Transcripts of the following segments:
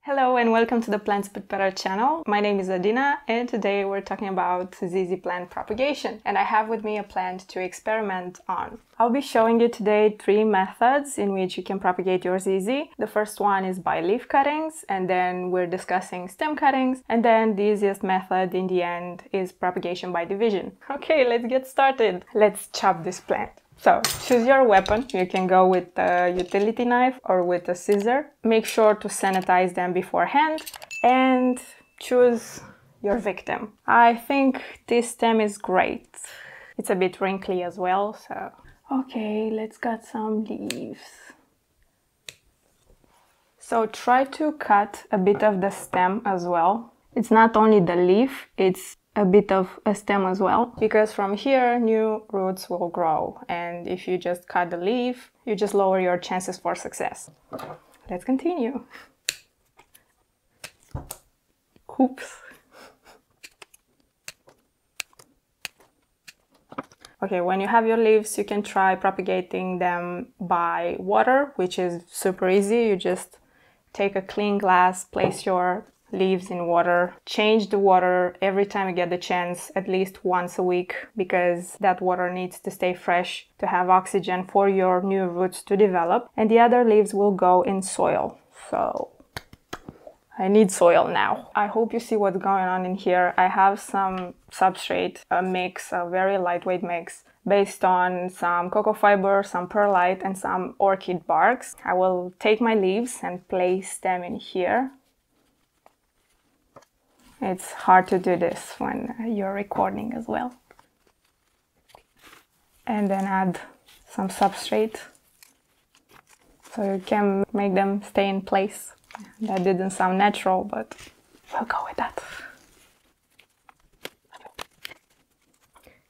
Hello and welcome to the Plantsbutbetter channel. My name is Adina and today we're talking about ZZ plant propagation, and I have with me a plant to experiment on. I'll be showing you today 3 methods in which you can propagate your ZZ. The first one is by leaf cuttings, and then we're discussing stem cuttings, and then the easiest method in the end is propagation by division. Okay, let's get started. Let's chop this plant. So, choose your weapon. You can go with a utility knife or with a scissor. Make sure to sanitize them beforehand and choose your victim. I think this stem is great. It's a bit wrinkly as well, so... Okay, let's cut some leaves. So try to cut a bit of the stem as well. It's not only the leaf, it's a bit of a stem as well, because from here new roots will grow, and if you just cut the leaf, you just lower your chances for success. Let's continue. Oops. Okay, when you have your leaves, you can try propagating them by water, which is super easy. You just take a clean glass, place your leaves in water, change the water every time you get the chance, at least once a week, because that water needs to stay fresh to have oxygen for your new roots to develop, and the other leaves will go in soil. So I need soil now. I hope you see what's going on in here. I have some substrate, a mix, a very lightweight mix, based on some cocoa fiber, some perlite, and some orchid barks. I will take my leaves and place them in here. It's hard to do this when you're recording as well. And then add some substrate so you can make them stay in place. That didn't sound natural, but we'll go with that.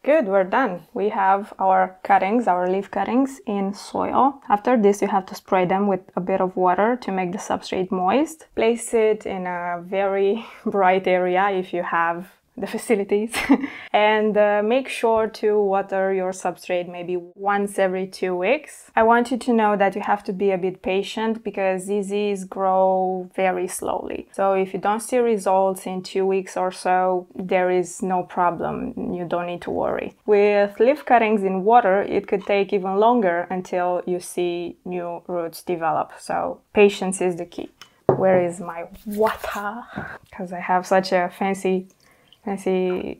Good, we're done. We have our cuttings, our leaf cuttings in soil. After this, you have to spray them with a bit of water to make the substrate moist. Place it in a very bright area if you have the facilities. And make sure to water your substrate maybe once every 2 weeks. I want you to know that you have to be a bit patient because ZZs grow very slowly. So if you don't see results in 2 weeks or so, there is no problem. You don't need to worry. With leaf cuttings in water, it could take even longer until you see new roots develop. So patience is the key. Where is my water? Because I have such a fancy... I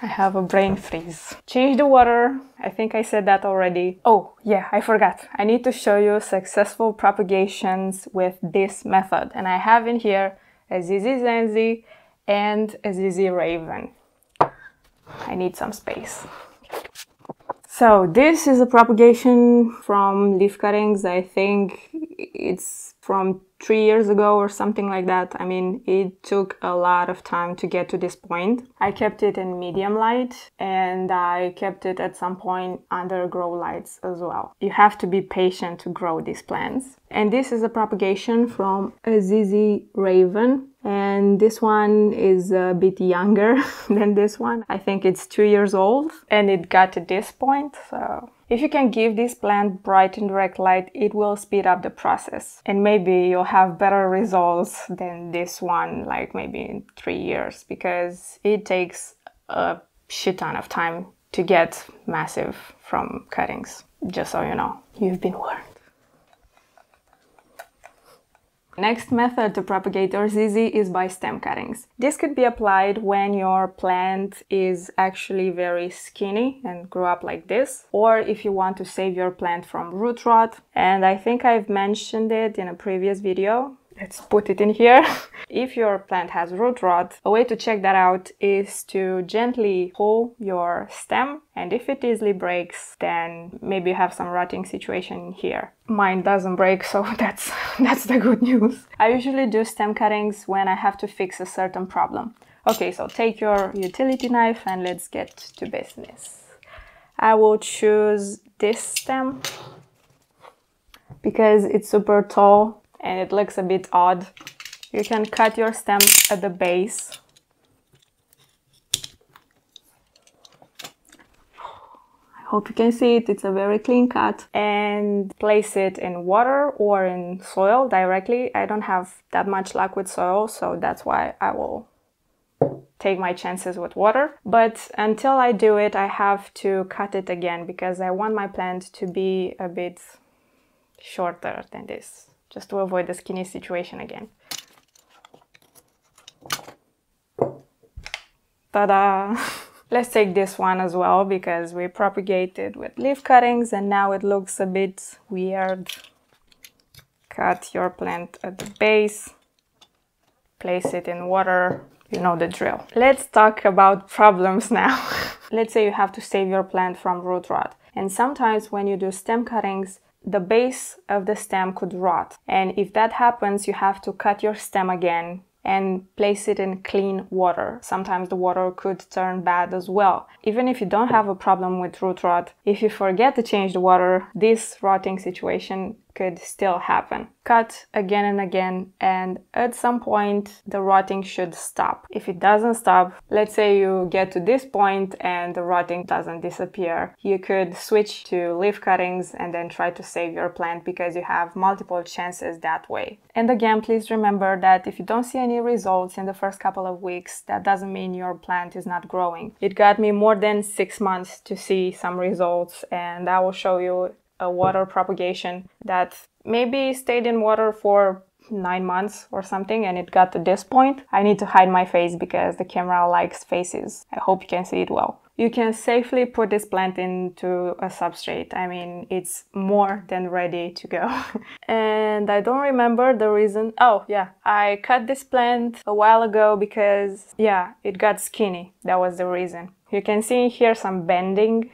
have a brain freeze. Change the water. I think I said that already. Oh, yeah, I forgot. I need to show you successful propagations with this method. And I have in here a ZZ Zenzi and a ZZ Raven. I need some space. So this is a propagation from leaf cuttings. I think it's from 3 years ago or something like that. I mean, it took a lot of time to get to this point. I kept it in medium light and I kept it at some point under grow lights as well. You have to be patient to grow these plants. And this is a propagation from a ZZ Raven. And this one is a bit younger than this one. I think it's 2 years old and it got to this point. So if you can give this plant bright and direct light, it will speed up the process. And maybe you'll have better results than this one, like maybe in 3 years, because it takes a shit ton of time to get massive from cuttings. Just so you know, you've been warned. Next method to propagate your ZZ is by stem cuttings. This could be applied when your plant is actually very skinny and grew up like this, or if you want to save your plant from root rot. And I think I've mentioned it in a previous video. Let's put it in here. If your plant has root rot, a way to check that out is to gently pull your stem, and if it easily breaks, then maybe you have some rotting situation here. Mine doesn't break, so that's the good news. I usually do stem cuttings when I have to fix a certain problem. Okay, so take your utility knife and let's get to business. I will choose this stem because it's super tall and it looks a bit odd. You can cut your stem at the base. I Hope you can see it. It's a very clean cut. And place it in water or in soil directly. I don't have that much luck with soil, so that's why I will take my chances with water. But until I do it, I have to cut it again because I want my plant to be a bit shorter than this, just to avoid the skinny situation again. Ta-da! Let's take this one as well because we propagated with leaf cuttings and now it looks a bit weird. Cut your plant at the base, place it in water. You know the drill. Let's talk about problems now. Let's say you have to save your plant from root rot. And sometimes when you do stem cuttings, the base of the stem could rot. And if that happens, you have to cut your stem again and place it in clean water. Sometimes the water could turn bad as well. Even if you don't have a problem with root rot, if you forget to change the water, this rotting situation could still happen. Cut again and again, and at some point the rotting should stop. If it doesn't stop, let's say you get to this point and the rotting doesn't disappear, you could switch to leaf cuttings and then try to save your plant because you have multiple chances that way. And again, please remember that if you don't see any results in the first couple of weeks, that doesn't mean your plant is not growing. It got me more than 6 months to see some results, and I will show you a water propagation that maybe stayed in water for 9 months or something and it got to this point. I need to hide my face because the camera likes faces. I hope you can see it well. You can safely put this plant into a substrate. I mean, it's more than ready to go. And I don't remember the reason. Oh yeah, I cut this plant a while ago because yeah, it got skinny. That was the reason. You can see here some bending.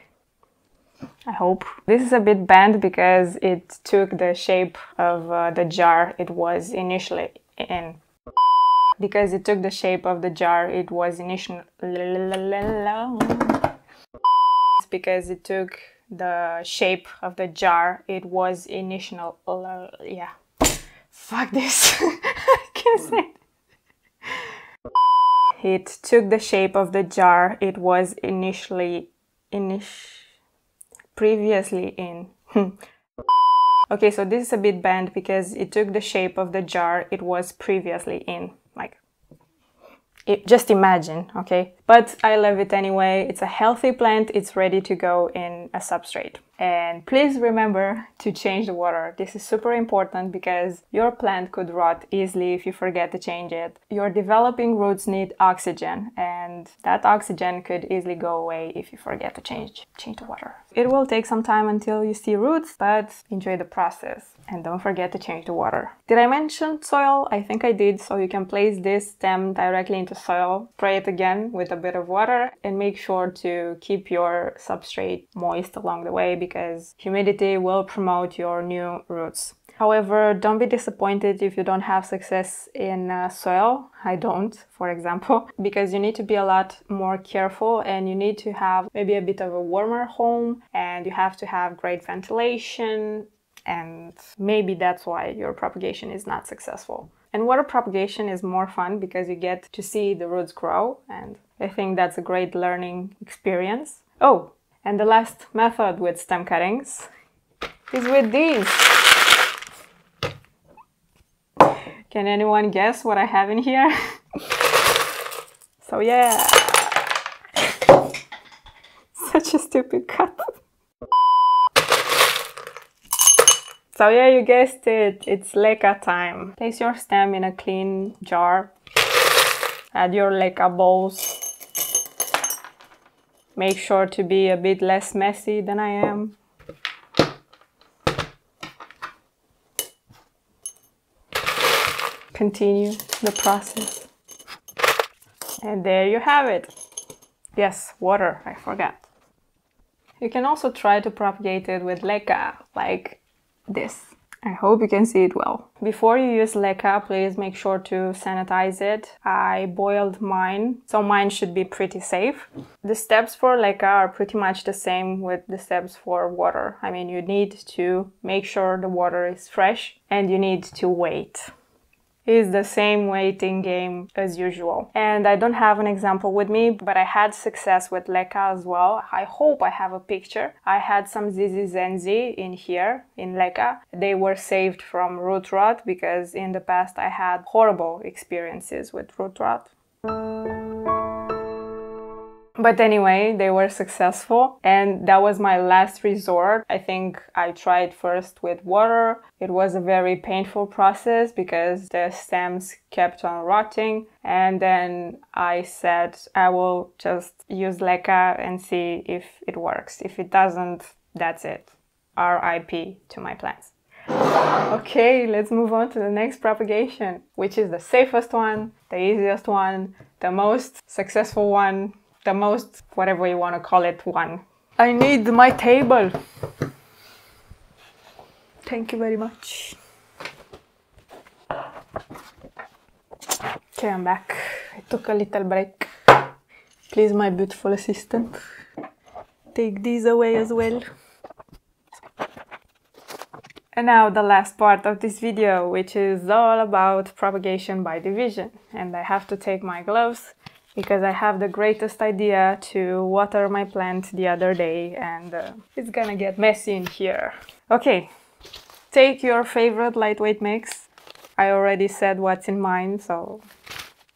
I hope. This is a bit bent because it took the shape of the jar it was initially in. Because it took the shape of the jar it was initially... Because it took the shape of the jar it was initial... Yeah. Fuck this. I can't say it. It took the shape of the jar it was previously in. Okay, so this is a bit bent because it took the shape of the jar it was previously in. Like, just imagine, okay? But I love it anyway. It's a healthy plant. It's ready to go in a substrate. And please remember to change the water. This is super important because your plant could rot easily if you forget to change it. Your developing roots need oxygen, and that oxygen could easily go away if you forget to change the water. It will take some time until you see roots, but enjoy the process. And don't forget to change the water. Did I mention soil? I think I did. So you can place this stem directly into soil, spray it again with a bit of water, and make sure to keep your substrate moist along the way because humidity will promote your new roots. However, don't be disappointed if you don't have success in soil. I don't, for example, because you need to be a lot more careful and you need to have maybe a bit of a warmer home and you have to have great ventilation, and maybe that's why your propagation is not successful. And water propagation is more fun because you get to see the roots grow, and I think that's a great learning experience. Oh, and the last method with stem cuttings is with these. Can anyone guess what I have in here? So yeah, such a stupid cut. So yeah, you guessed it, it's leca time. Place your stem in a clean jar. Add your leca balls. Make sure to be a bit less messy than I am. Continue the process. And there you have it. Yes, water, I forgot. You can also try to propagate it with leca, like this. I hope you can see it well. Before you use leca, please make sure to sanitize it. I boiled mine, so mine should be pretty safe. The steps for leca are pretty much the same with the steps for water. I mean, you need to make sure the water is fresh and you need to wait. is the same waiting game as usual. And I don't have an example with me, but I had success with leca as well. I hope I have a picture. I had some zizi zenzi in here, in leca. They were saved from root rot because in the past I had horrible experiences with root rot. But anyway, they were successful, and that was my last resort. I think I tried first with water. It was a very painful process because the stems kept on rotting, and then I said I will just use leca and see if it works. If it doesn't, that's it. RIP to my plants. Okay, let's move on to the next propagation, which is the safest one, the easiest one, the most successful one, the most, whatever you want to call it, one. I need my table. Thank you very much. Okay, I'm back. I took a little break. Please, my beautiful assistant, take these away as well. And now the last part of this video, which is all about propagation by division. And I have to take my gloves because I have the greatest idea to water my plant the other day, and it's gonna get messy in here. Okay, take your favorite lightweight mix. I already said what's in mine, so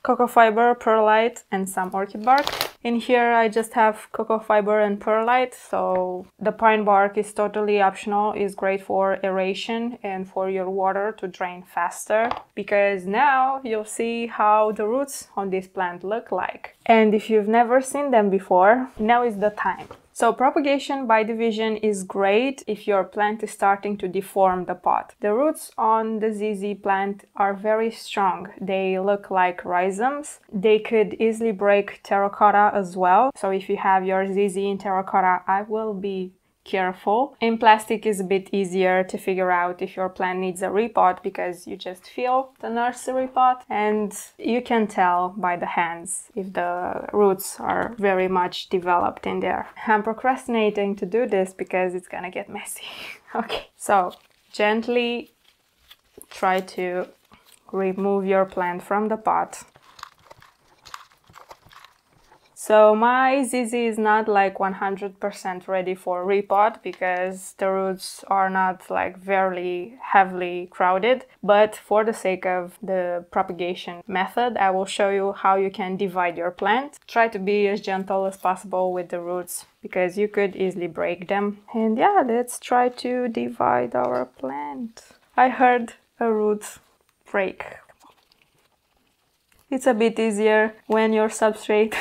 cocoa fiber, perlite, and some orchid bark. In here I just have cocoa fiber and perlite, so the pine bark is totally optional. It's great for aeration and for your water to drain faster, because now you'll see how the roots on this plant look like. And if you've never seen them before, now is the time. So propagation by division is great if your plant is starting to deform the pot. The roots on the ZZ plant are very strong. They look like rhizomes. They could easily break terracotta as well. So if you have your ZZ in terracotta, I will be careful. In plastic is a bit easier to figure out if your plant needs a repot, because you just feel the nursery pot and you can tell by the hands if the roots are very much developed in there. I'm procrastinating to do this because it's gonna get messy. Okay, so gently try to remove your plant from the pot. So my ZZ is not like 100% ready for repot because the roots are not like very heavily crowded. But for the sake of the propagation method, I will show you how you can divide your plant. Try to be as gentle as possible with the roots because you could easily break them. And yeah, let's try to divide our plant. I heard a root break. It's a bit easier when your substrate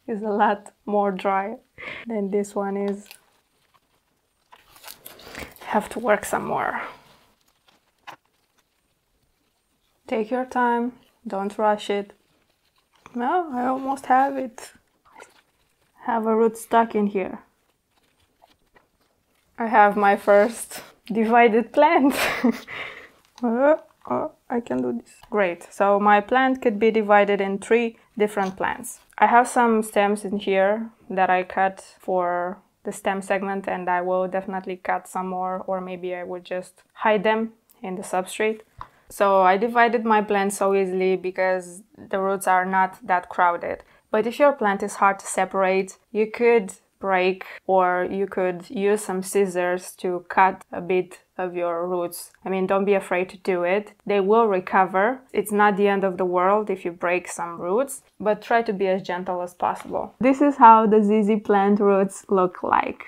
is a lot more dry than this one is. Have to work some more. Take your time, don't rush it. No, I almost have it. Have a root stuck in here. I have my first divided plant. Oh, I can do this. Great, so my plant could be divided in 3 different plants. I have some stems in here that I cut for the stem segment, and I will definitely cut some more, or maybe I would just hide them in the substrate. So I divided my plant so easily because the roots are not that crowded. But if your plant is hard to separate, you could break, or you could use some scissors to cut a bit of your roots. I mean, don't be afraid to do it. They will recover. It's not the end of the world if you break some roots, but try to be as gentle as possible. This is how the ZZ plant roots look like.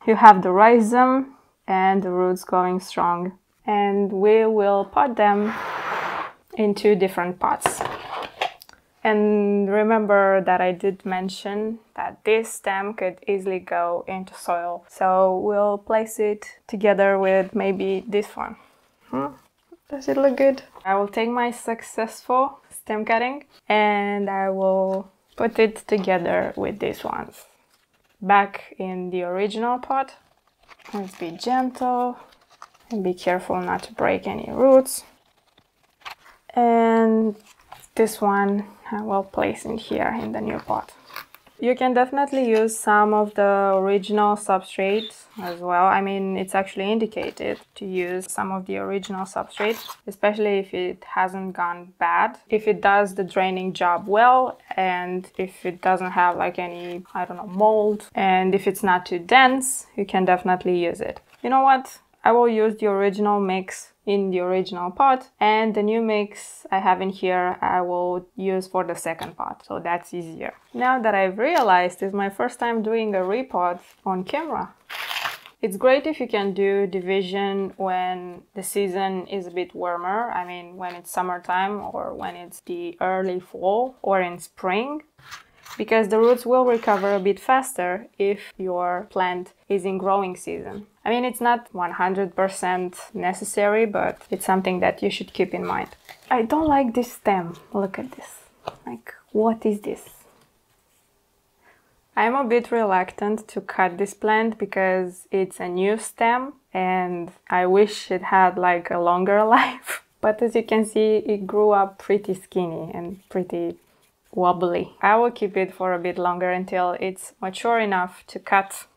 You have the rhizome and the roots going strong. And we will pot them in 2 different pots. And remember that I did mention that this stem could easily go into soil. So we'll place it together with maybe this one. Does it look good? I will take my successful stem cutting and I will put it together with these ones. Back in the original pot. Let's be gentle and be careful not to break any roots. And this one I will place in here in the new pot. You can definitely use some of the original substrate as well. I mean, it's actually indicated to use some of the original substrate, especially if it hasn't gone bad. If it does the draining job well, and if it doesn't have like any, I don't know, mold, and if it's not too dense, you can definitely use it. You know what? I will use the original mix in the original pot, and the new mix I have in here I will use for the second pot, so that's easier. Now that I've realized it's my first time doing a repot on camera. It's great if you can do division when the season is a bit warmer, I mean when it's summertime or when it's the early fall or in spring, because the roots will recover a bit faster if your plant is in growing season. I mean, it's not 100% necessary, but it's something that you should keep in mind. I don't like this stem. Look at this. Like, what is this? I'm a bit reluctant to cut this plant because it's a new stem and I wish it had like a longer life. But as you can see, it grew up pretty skinny and pretty wobbly. I will keep it for a bit longer until it's mature enough to cut,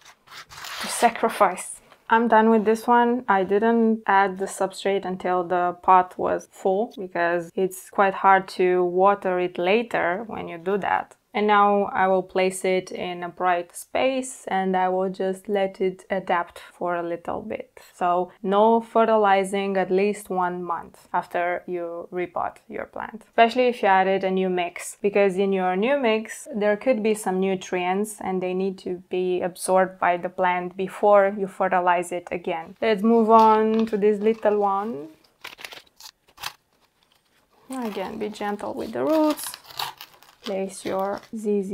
to sacrifice. I'm done with this one. I didn't add the substrate until the pot was full because it's quite hard to water it later when you do that. And now I will place it in a bright space and I will just let it adapt for a little bit. So no fertilizing at least 1 month after you repot your plant. Especially if you added a new mix, because in your new mix there could be some nutrients and they need to be absorbed by the plant before you fertilize it again. Let's move on to this little one. Again, be gentle with the roots. Place your ZZ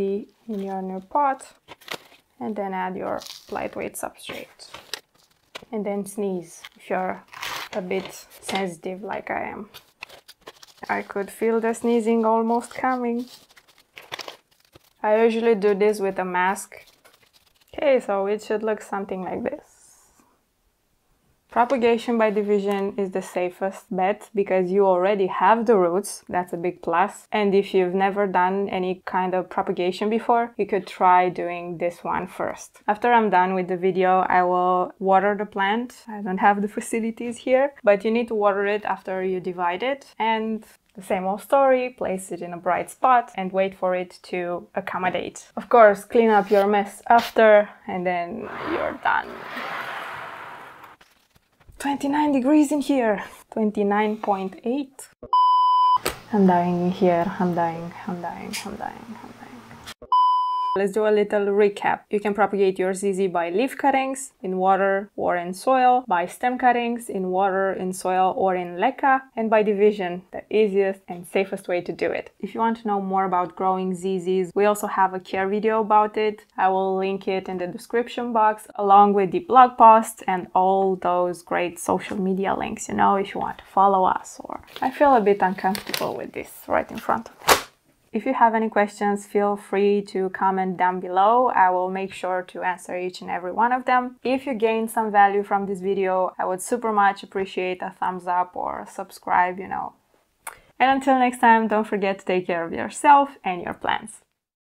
in your new pot and then add your lightweight substrate. And then sneeze if you're a bit sensitive like I am. I could feel the sneezing almost coming. I usually do this with a mask. Okay, so it should look something like this. Propagation by division is the safest bet because you already have the roots, that's a big plus. And if you've never done any kind of propagation before, you could try doing this one first. After I'm done with the video, I will water the plant. I don't have the facilities here, but you need to water it after you divide it. And the same old story, place it in a bright spot and wait for it to accommodate. Of course, clean up your mess after and then you're done. 29 degrees in here, 29.8. I'm dying in here, I'm dying. Let's do a little recap. You can propagate your ZZ by leaf cuttings, in water or in soil, by stem cuttings, in water, in soil or in leca, and by division, the easiest and safest way to do it. If you want to know more about growing ZZs, we also have a care video about it. I will link it in the description box, along with the blog post and all those great social media links, you know, if you want to follow us. Or I feel a bit uncomfortable with this right in front of me. If you have any questions, feel free to comment down below. I will make sure to answer each and every one of them. If you gained some value from this video, I would super much appreciate a thumbs up or a subscribe, you know. And until next time, don't forget to take care of yourself and your plants.